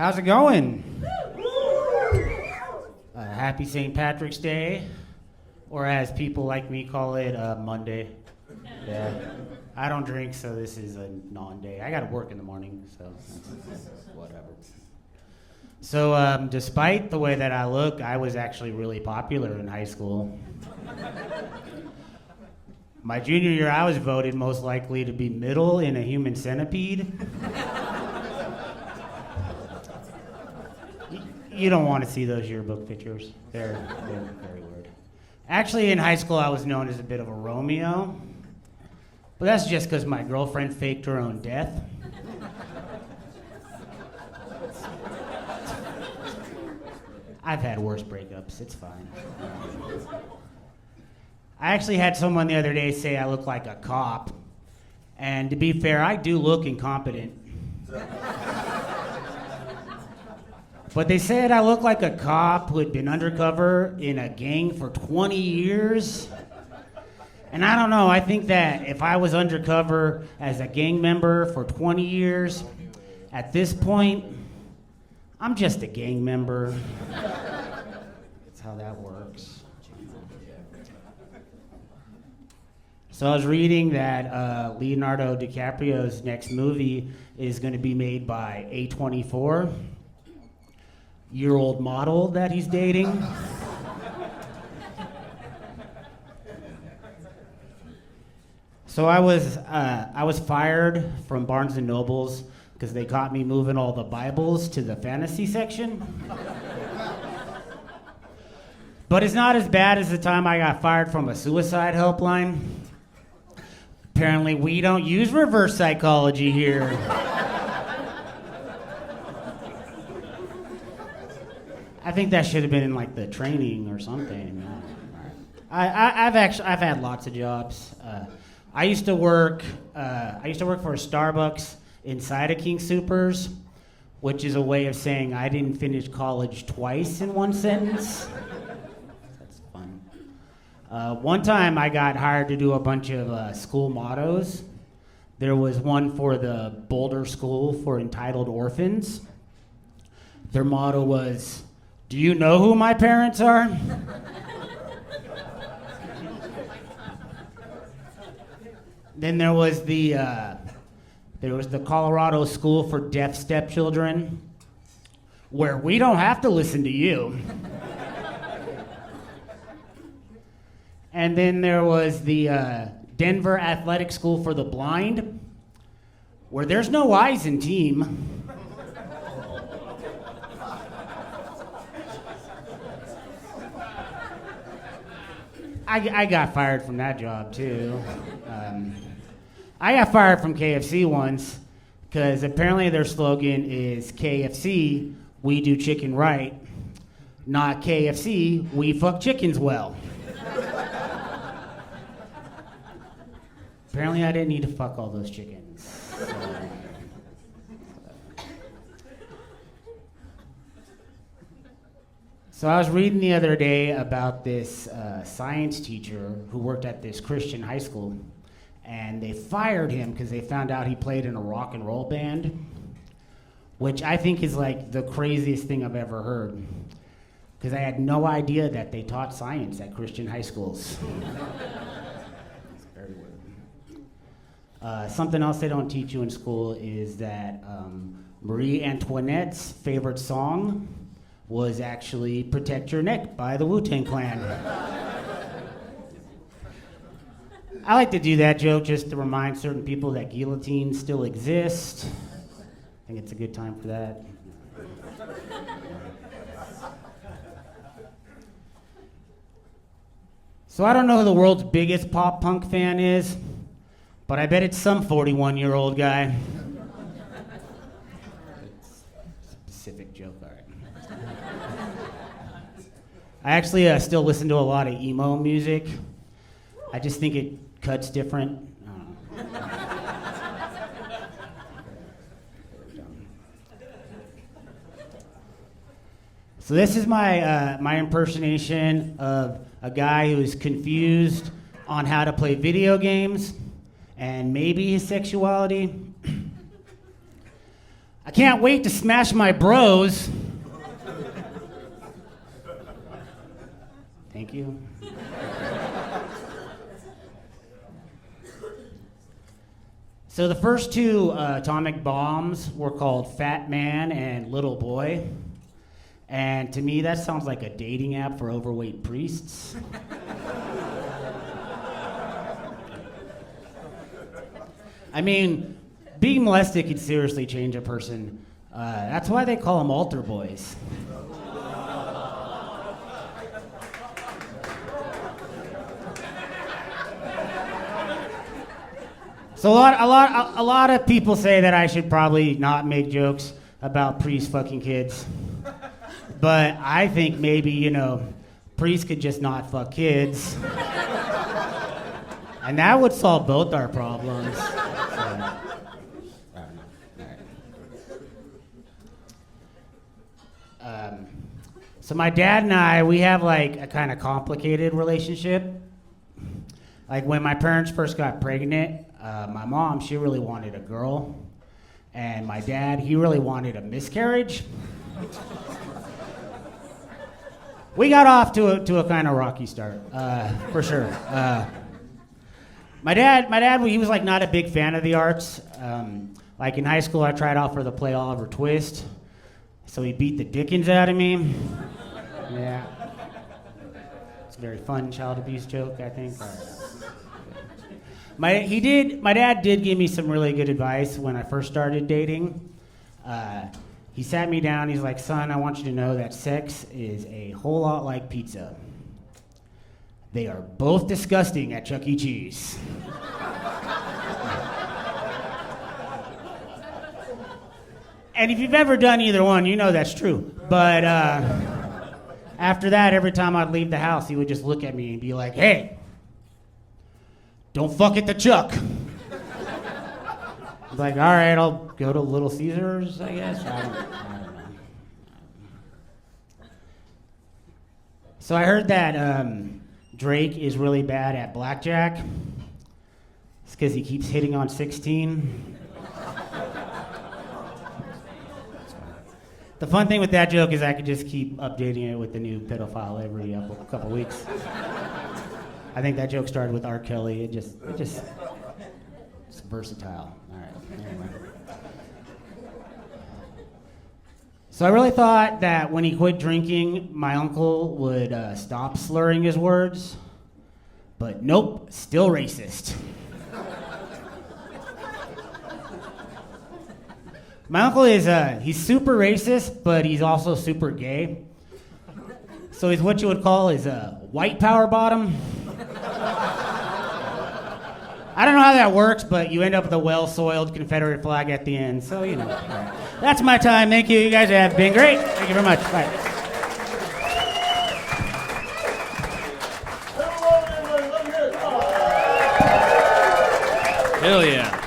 How's it going? Happy St. Patrick's Day, or as people like me call it, Monday. Yeah. I don't drink, so this is a non-day. I gotta work in the morning, so whatever. So despite the way that I look, I was actually really popular in high school. My junior year, I was voted most likely to be middle in a human centipede. You don't want to see those yearbook pictures. They're very weird. Actually, in high school, I was known as a bit of a Romeo. But that's just because my girlfriend faked her own death. I've had worse breakups. It's fine. I actually had someone the other day say I look like a cop. And to be fair, I do look incompetent. But they said I look like a cop who had been undercover in a gang for 20 years. And I don't know, I think that if I was undercover as a gang member for 20 years, at this point, I'm just a gang member. That's how that works. So I was reading that Leonardo DiCaprio's next movie is going to be made by A24. Year-old model that he's dating. So I was fired from Barnes & Nobles because they caught me moving all the Bibles to the fantasy section. But it's not as bad as the time I got fired from a suicide helpline. Apparently we don't use reverse psychology here. I think that should have been in like the training or something. I've had lots of jobs. I used to work for a Starbucks inside of King Soopers, which is a way of saying I didn't finish college twice in one sentence. That's fun. One time I got hired to do a bunch of school mottos. There was one for the Boulder School for Entitled Orphans. Their motto was, "Do you know who my parents are?" Then there was the Colorado School for Deaf Stepchildren, where we don't have to listen to you. And then there was the Denver Athletic School for the Blind, where there's no eyes in team. I got fired from that job, too. I got fired from KFC once because apparently their slogan is KFC, we do chicken right, not KFC, we fuck chickens well. Apparently I didn't need to fuck all those chickens. So I was reading the other day about this science teacher who worked at this Christian high school, and they fired him because they found out he played in a rock and roll band, which I think is like the craziest thing I've ever heard, because I had no idea that they taught science at Christian high schools. It's very weird. Something else they don't teach you in school is that Marie Antoinette's favorite song was actually Protect Your Neck by the Wu-Tang Clan. I like to do that joke just to remind certain people that guillotines still exist. I think it's a good time for that. So I don't know who the world's biggest pop punk fan is, but I bet it's some 41-year-old guy. Specific joke, all right. I actually still listen to a lot of emo music. I just think it cuts different. I don't know. So this is my impersonation of a guy who is confused on how to play video games and maybe his sexuality. I can't wait to smash my bros. Thank you. So the first two atomic bombs were called Fat Man and Little Boy. And to me, that sounds like a dating app for overweight priests. I mean, being molested could seriously change a person. That's why they call them altar boys. So a lot of people say that I should probably not make jokes about priests fucking kids. But I think maybe, priests could just not fuck kids. And that would solve both our problems. So my dad and I, we have like a kind of complicated relationship. Like when my parents first got pregnant, my mom, she really wanted a girl. And my dad, he really wanted a miscarriage. We got off to a kind of rocky start, for sure. My dad, he was like not a big fan of the arts. Like in high school, I tried out for the play Oliver Twist, so he beat the dickens out of me. Yeah, it's a very fun child abuse joke, I think. My dad did give me some really good advice when I first started dating. He sat me down, he's like, son, I want you to know that sex is a whole lot like pizza. They are both disgusting at Chuck E. Cheese. And if you've ever done either one, you know that's true. But after that, every time I'd leave the house, he would just look at me and be like, hey, don't fuck at the Chuck. I'm like, all right, I'll go to Little Caesars, I guess. I don't know. So I heard that Drake is really bad at blackjack. It's because he keeps hitting on 16. The fun thing with that joke is I could just keep updating it with the new pedophile every couple weeks. I think that joke started with R. Kelly. It's versatile. All right. Anyway. So I really thought that when he quit drinking, my uncle would stop slurring his words. But nope, still racist. My uncle is, he's super racist, but he's also super gay. So he's what you would call his white power bottom. I don't know how that works, but you end up with a well-soiled Confederate flag at the end. So, Right. That's my time. Thank you. You guys have been great. Thank you very much. Bye. Hell yeah.